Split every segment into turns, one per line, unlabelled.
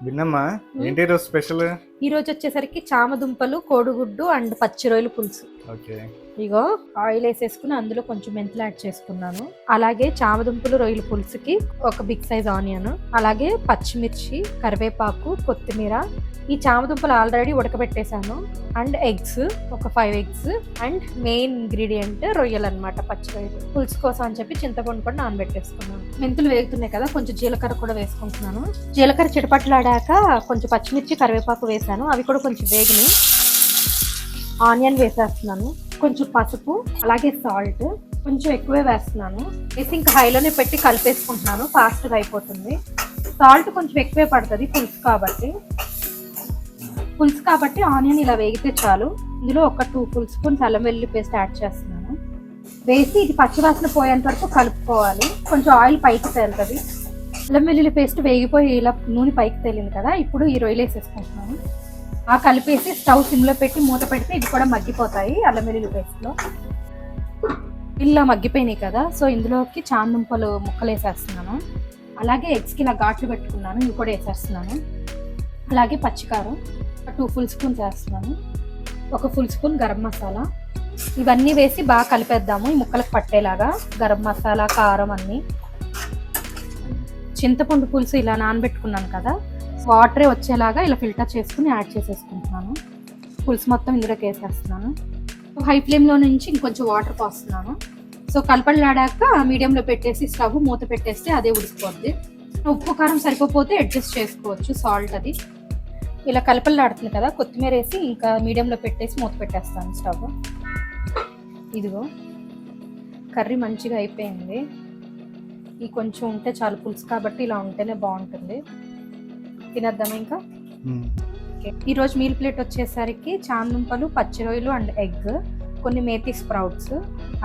భిన్నమ్మా ఏంటి ఈరోజు స్పెషల్?
ఈ రోజు వచ్చేసరికి చామదుంపలు, కోడిగుడ్డు అండ్ పచ్చి రొయ్యల పులుసు.
ఓకే.
ఇగో ఆయిల్ వేసేసుకుని అందులో కొంచెం మెంతులు యాడ్ చేసుకున్నాను. అలాగే చామదుంపలు రొయ్యల పులుసుకి ఒక బిగ్ సైజ్ ఆనియన్, అలాగే పచ్చిమిర్చి, కరివేపాకు, కొత్తిమీర. ఈ చామదుంపలు ఆల్రెడీ ఉడకబెట్టేశాను. అండ్ ఎగ్స్, ఒక 5 ఎగ్స్. అండ్ మెయిన్ ఇంగ్రీడియంట్ రొయ్యలు అనమాట, పచ్చి రొయ్యలు. పులుసు కోసం అని చెప్పి చింతపండు కూడా నానబెట్టేసుకున్నాను. మెంతులు వేగుతున్నాయి కదా, కొంచెం జీలకర్ర కూడా వేసుకుంటున్నాను. జీలకర్ర చిటపట్లాడాక కొంచెం పచ్చిమిర్చి, కరివేపాకు వేసాను. అవి కూడా కొంచెం వేగినాయి. ఆనియన్ వేసేస్తున్నాను, కొంచెం పసుపు, అలాగే సాల్ట్ కొంచెం ఎక్కువే వేస్తున్నాను. వేసి ఇంకా హైలోనే పెట్టి కలిపేసుకుంటున్నాను, ఫాస్ట్గా అయిపోతుంది. సాల్ట్ కొంచెం ఎక్కువే పడుతుంది పులుసు కాబట్టి ఆనియన్ ఇలా వేగితే చాలు. ఇందులో ఒక 2 full స్పూన్స్ అల్లం వెల్లుల్లి పేస్ట్ యాడ్ చేస్తున్నాను. వేసి ఇది పచ్చివాసన పోయేంత వరకు కలుపుకోవాలి. కొంచెం ఆయిల్ పైకి తేలుతుంది. అల్లం వెల్లుల్లి పేస్ట్ వేగిపోయి ఇలా నూనె పైకి తేలింది కదా, ఇప్పుడు ఈ రొయ్యలు వేసేసుకుంటున్నాను. ఆ కలిపేసి స్టవ్ సిమ్లో పెట్టి మూత పెడితే ఇవి కూడా మగ్గిపోతాయి అల్లం వెల్లుల్లి పేస్ట్లో. ఇలా మగ్గిపోయినాయి కదా, సో ఇందులోకి చామదుంపలు ముక్కలు వేసేస్తున్నాను. అలాగే ఎగ్స్కి ఇలా ఘాట్లు పెట్టుకున్నాను, ఇవి కూడా వేసేస్తున్నాను. అలాగే పచ్చికారం 2 full స్పూన్స్ వేస్తున్నాను. ఒక 1 స్పూన్ గరం మసాలా. ఇవన్నీ వేసి బాగా కలిపేద్దాము ఈ ముక్కలకు పట్టేలాగా. గరం మసాలా, కారం అన్నీ. చింతపండు పులుసు ఇలా నానబెట్టుకున్నాను కదా, వాటరే వచ్చేలాగా ఇలా ఫిల్టర్ చేసుకుని యాడ్ చేసేసుకుంటున్నాను. పులుసు మొత్తం ఇందులోకి వేసేస్తున్నాను. హై ఫ్లేమ్లో నుంచి ఇంకొంచెం వాటర్ పోస్తున్నాను. సో కలపలాడాక మీడియంలో పెట్టేసి స్టవ్ మూత పెట్టేస్తే అదే ఉడికిపోద్ది. ఉప్పు కారం సరిపోతే అడ్జస్ట్ చేసుకోవచ్చు, సాల్ట్ అది. ఇలా కలపలాడుతుంది కదా, కొత్తిమీర వేసి ఇంకా మీడియంలో పెట్టేసి మూత పెట్టేస్తాను స్టవ్. ఇదిగో కర్రీ మంచిగా అయిపోయింది. ఈ కొంచెం ఉంటే చాలు, పులుసు కాబట్టి ఇలా ఉంటేనే బాగుంటుంది. తినేద్దామా ఇంకా? ఈరోజు మీల్ ప్లేట్ వచ్చేసరికి చామదుంపలు, పచ్చి రొయ్యలు అండ్ ఎగ్, కొన్ని మేతి స్ప్రౌట్స్,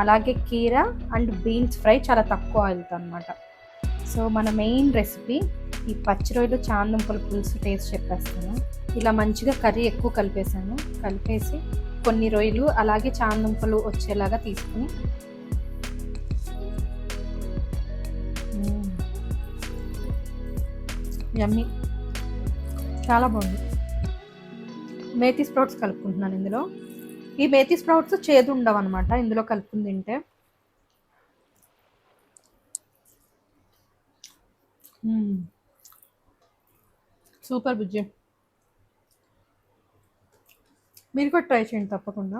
అలాగే కీరా అండ్ బీన్స్ ఫ్రై చాలా తక్కువ ఆయిల్తో అనమాట. సో మన మెయిన్ రెసిపీ ఈ పచ్చి రొయ్యలు చామదుంపల పులుసు టేస్ట్ చెప్పేస్తాను. ఇలా మంచిగా కర్రీ ఎక్కువ కలిపేసి కొన్ని రొయ్యలు అలాగే చామదుంపలు వచ్చేలాగా తీసుకుని యమ్మీ, చాలా బాగుంది. మేతి స్ప్రౌట్స్ కలుపుకుంటున్నాను ఇందులో. ఈ మేతి స్ప్రౌట్స్ చేదు ఉండవు అనమాట ఇందులో కలుపుకుని తింటే. సూపర్ బుజ్జి, మీరు కూడా ట్రై చేయండి తప్పకుండా.